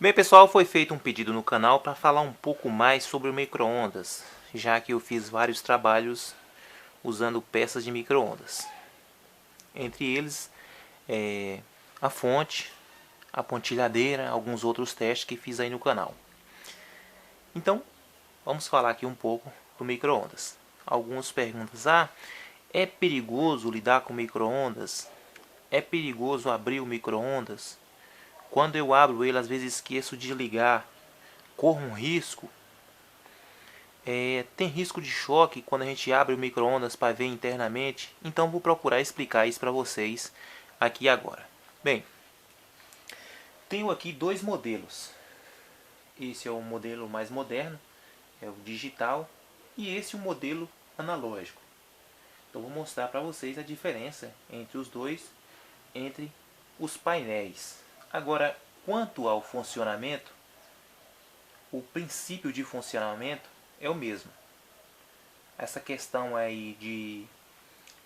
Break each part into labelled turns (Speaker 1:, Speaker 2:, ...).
Speaker 1: Bem, pessoal, foi feito um pedido no canal para falar um pouco mais sobre o micro-ondas, já que eu fiz vários trabalhos usando peças de micro-ondas. Entre eles, a fonte, a pontilhadeira, alguns outros testes que fiz aí no canal. Então, vamos falar aqui um pouco do micro-ondas. Alguns perguntas: é perigoso lidar com micro-ondas? É perigoso abrir o micro-ondas? Quando eu abro ele, às vezes esqueço de ligar. Corro um risco? Tem risco de choque quando a gente abre o micro-ondas para ver internamente? Então vou procurar explicar isso para vocês aqui agora. Bem, tenho aqui dois modelos. Esse é o modelo mais moderno, é o digital, e esse é o modelo analógico. Então vou mostrar para vocês a diferença entre os dois, entre os painéis. Agora, quanto ao funcionamento, o princípio de funcionamento é o mesmo. Essa questão aí de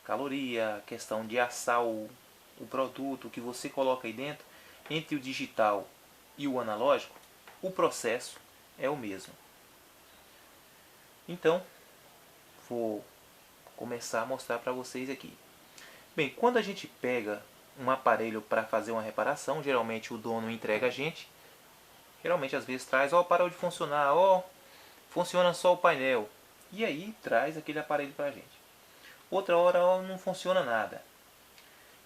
Speaker 1: caloria, questão de assar o produto que você coloca aí dentro, entre o digital e o analógico, o processo é o mesmo. Então, vou começar a mostrar para vocês aqui. Bem, quando a gente pega um aparelho para fazer uma reparação, geralmente o dono entrega a gente. Geralmente às vezes traz, parou de funcionar, funciona só o painel. E aí traz aquele aparelho para a gente. Outra hora não funciona nada.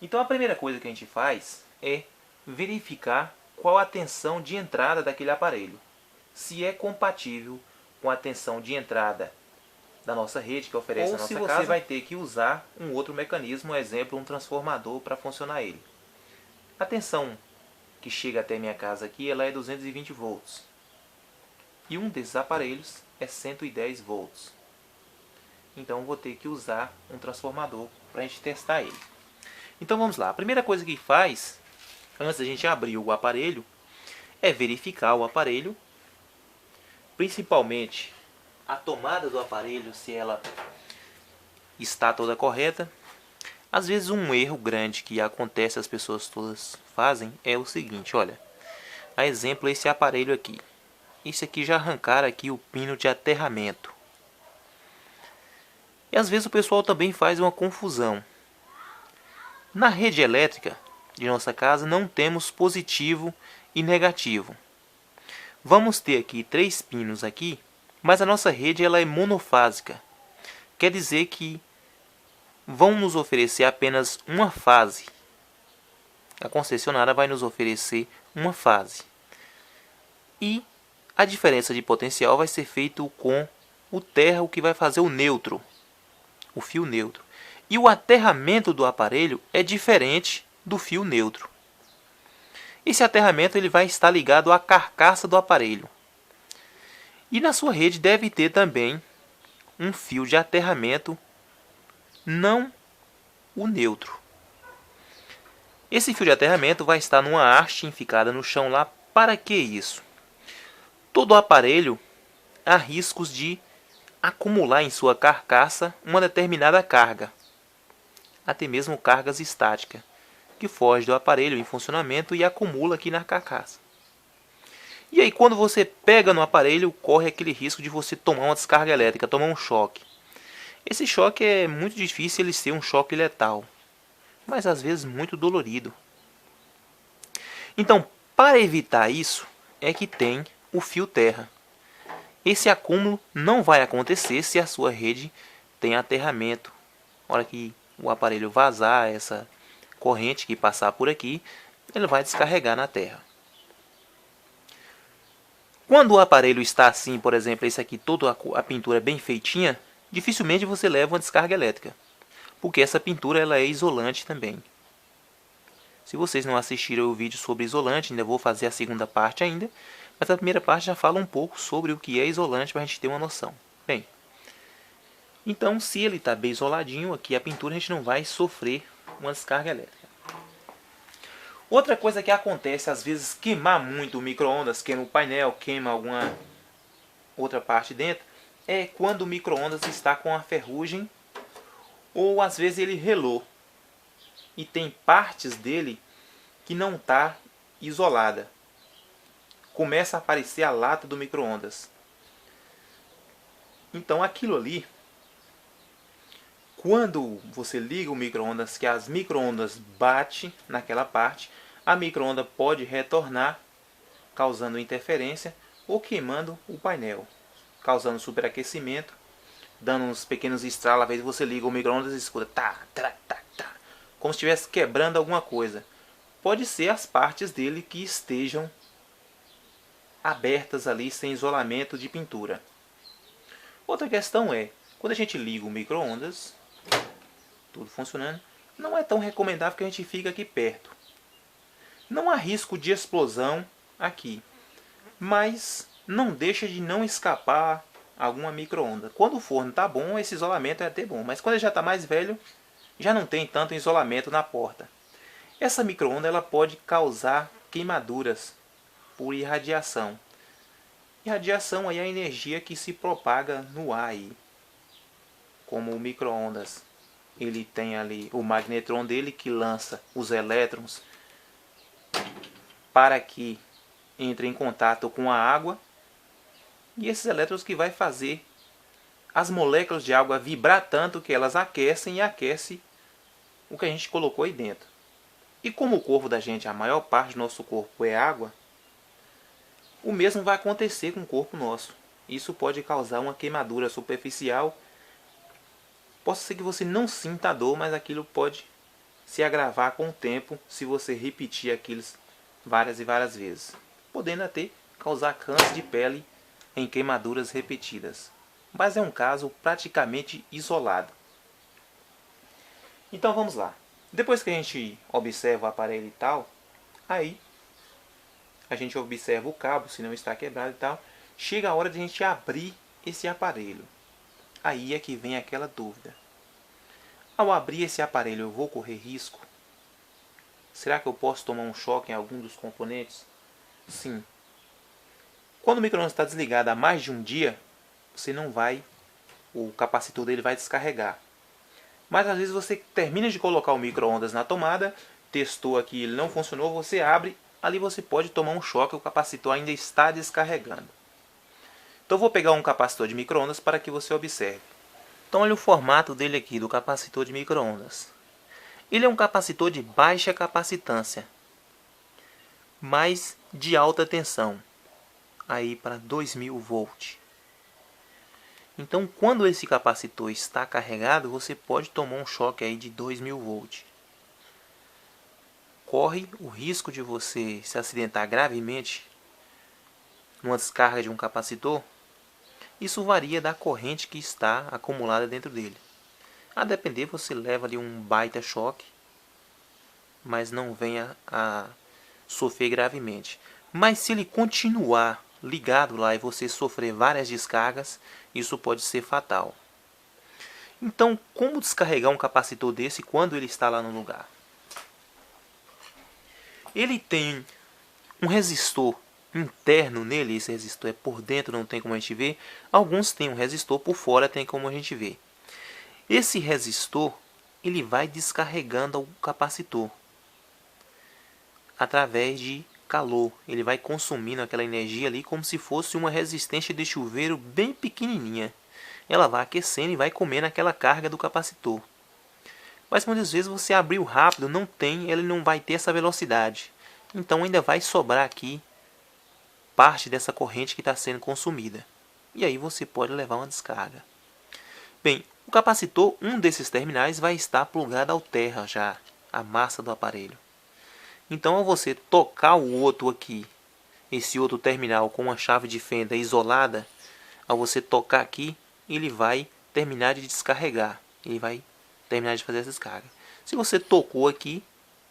Speaker 1: Então a primeira coisa que a gente faz é verificar qual a tensão de entrada daquele aparelho. Se é compatível com a tensão de entrada da nossa rede que oferece a nossa casa, ou se você vai ter que usar um outro mecanismo, exemplo, um transformador para funcionar ele. A tensão que chega até minha casa aqui, ela é 220 volts. E um desses aparelhos é 110 volts. Então vou ter que usar um transformador para a gente testar ele. Então vamos lá. A primeira coisa que faz, antes da gente abrir o aparelho, é verificar o aparelho, principalmente a tomada do aparelho, se ela está toda correta. Às vezes um erro grande que acontece, as pessoas todas fazem, é o seguinte, olha. A exemplo, esse aparelho aqui. Esse aqui já arrancaram aqui o pino de aterramento. E às vezes o pessoal também faz uma confusão. Na rede elétrica de nossa casa não temos positivo e negativo. Vamos ter aqui 3 pinos aqui, mas a nossa rede ela é monofásica. Quer dizer que vão nos oferecer apenas uma fase. A concessionária vai nos oferecer uma fase. E a diferença de potencial vai ser feito com o terra, o que vai fazer o neutro, o fio neutro. E o aterramento do aparelho é diferente do fio neutro. Esse aterramento ele vai estar ligado à carcaça do aparelho. E na sua rede deve ter também um fio de aterramento, não o neutro. Esse fio de aterramento vai estar numa haste enficada no chão lá. Para que isso? Todo aparelho há riscos de acumular em sua carcaça uma determinada carga, até mesmo cargas estáticas, que foge do aparelho em funcionamento e acumula aqui na carcaça. E aí quando você pega no aparelho, corre aquele risco de você tomar uma descarga elétrica, tomar um choque. Esse choque é muito difícil ele ser um choque letal, mas às vezes muito dolorido. Então, para evitar isso, é que tem o fio terra. Esse acúmulo não vai acontecer se a sua rede tem aterramento. Na hora que o aparelho vazar essa corrente que passar por aqui, ele vai descarregar na terra. Quando o aparelho está assim, por exemplo, esse aqui, toda a pintura bem feitinha, dificilmente você leva uma descarga elétrica, porque essa pintura ela é isolante também. Se vocês não assistiram o vídeo sobre isolante, ainda vou fazer a segunda parte ainda, mas a primeira parte já fala um pouco sobre o que é isolante para a gente ter uma noção. Bem, então se ele está bem isoladinho, aqui a pintura a gente não vai sofrer uma descarga elétrica. Outra coisa que acontece, às vezes queimar muito o micro-ondas, queima o painel, queima alguma outra parte dentro, é quando o micro-ondas está com a ferrugem ou às vezes ele relou e tem partes dele que não está isolada. começa a aparecer a lata do micro-ondas. Então aquilo ali, quando você liga o micro-ondas, que as micro-ondas batem naquela parte, a micro-onda pode retornar, causando interferência ou queimando o painel, causando superaquecimento, dando uns pequenos estralos. Às vezes você liga o micro-ondas e escuta tá, tá, tá, tá, como se estivesse quebrando alguma coisa. Pode ser as partes dele que estejam abertas ali sem isolamento de pintura. Outra questão é, quando a gente liga o micro-ondas, tudo funcionando, não é tão recomendável que a gente fique aqui perto. Não há risco de explosão aqui, mas não deixa de não escapar alguma micro-onda. Quando o forno está bom, esse isolamento é até bom, mas quando ele já está mais velho, já não tem tanto isolamento na porta. Essa micro-onda ela pode causar queimaduras por irradiação. Irradiação aí é a energia que se propaga no ar aí. Como o micro-ondas, ele tem ali o magnetron dele que lança os elétrons para que entre em contato com a água, e esses elétrons que vai fazer as moléculas de água vibrar tanto que elas aquecem e aquecem o que a gente colocou aí dentro. E como o corpo da gente, a maior parte do nosso corpo é água, o mesmo vai acontecer com o corpo nosso. Isso pode causar uma queimadura superficial. Pode ser que você não sinta a dor, mas aquilo pode se agravar com o tempo se você repetir aquilo várias e várias vezes, podendo até causar câncer de pele em queimaduras repetidas. Mas é um caso praticamente isolado. Então vamos lá. Depois que a gente observa o aparelho e tal, aí a gente observa o cabo, se não está quebrado e tal, chega a hora de a gente abrir esse aparelho. Aí é que vem aquela dúvida. Ao abrir esse aparelho, eu vou correr risco? Será que eu posso tomar um choque em algum dos componentes? Sim. Quando o micro-ondas está desligado há mais de um dia, você não vai, o capacitor dele vai descarregar. Mas às vezes você termina de colocar o micro-ondas na tomada, testou aqui, ele não funcionou, você abre, ali você pode tomar um choque, o capacitor ainda está descarregando. Então eu vou pegar um capacitor de micro-ondas para que você observe. Então olha o formato dele aqui, do capacitor de micro-ondas. Ele é um capacitor de baixa capacitância, mas de alta tensão, aí para 2000 volts. Então quando esse capacitor está carregado, você pode tomar um choque aí de 2000 volts. Corre o risco de você se acidentar gravemente numa descarga de um capacitor. Isso varia da corrente que está acumulada dentro dele. A depender, você leva ali um baita choque, mas não venha a sofrer gravemente. Mas se ele continuar ligado lá e você sofrer várias descargas, isso pode ser fatal. Então, como descarregar um capacitor desse quando ele está lá no lugar? Ele tem um resistor interno nele, esse resistor é por dentro, não tem como a gente ver. Alguns têm um resistor por fora, tem como a gente ver. Esse resistor, ele vai descarregando o capacitor através de calor. Ele vai consumindo aquela energia ali como se fosse uma resistência de chuveiro bem pequenininha. Ela vai aquecendo e vai comendo aquela carga do capacitor. Mas muitas vezes você abriu rápido, não tem, ele não vai ter essa velocidade. Então ainda vai sobrar aqui parte dessa corrente que está sendo consumida. E aí você pode levar uma descarga. Bem, o capacitor, um desses terminais vai estar plugado ao terra já, a massa do aparelho. Então ao você tocar o outro aqui, esse outro terminal com uma chave de fenda isolada, ao você tocar aqui, ele vai terminar de descarregar. Ele vai terminar de fazer essa descarga. Se você tocou aqui,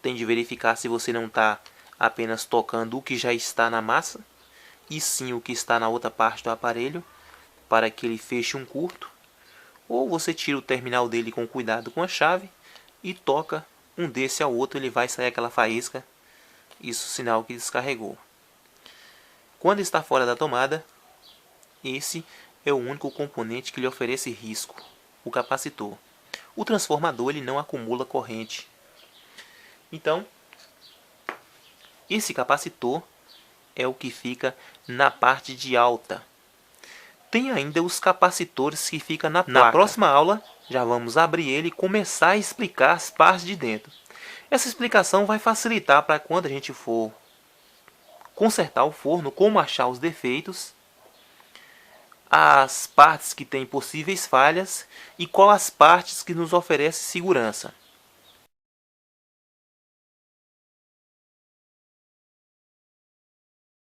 Speaker 1: tem de verificar se você não está apenas tocando o que já está na massa, e sim o que está na outra parte do aparelho, para que ele feche um curto. Ou você tira o terminal dele com cuidado com a chave e toca um desse ao outro, ele vai sair aquela faísca, isso sinal que descarregou. Quando está fora da tomada, esse é o único componente que lhe oferece risco, o capacitor. O transformador ele não acumula corrente. Então, esse capacitor é o que fica na parte de alta. Tem ainda os capacitores que ficam na placa. Na próxima aula, já vamos abrir ele e começar a explicar as partes de dentro. Essa explicação vai facilitar para quando a gente for consertar o forno, como achar os defeitos, as partes que têm possíveis falhas e qual as partes que nos oferecem segurança.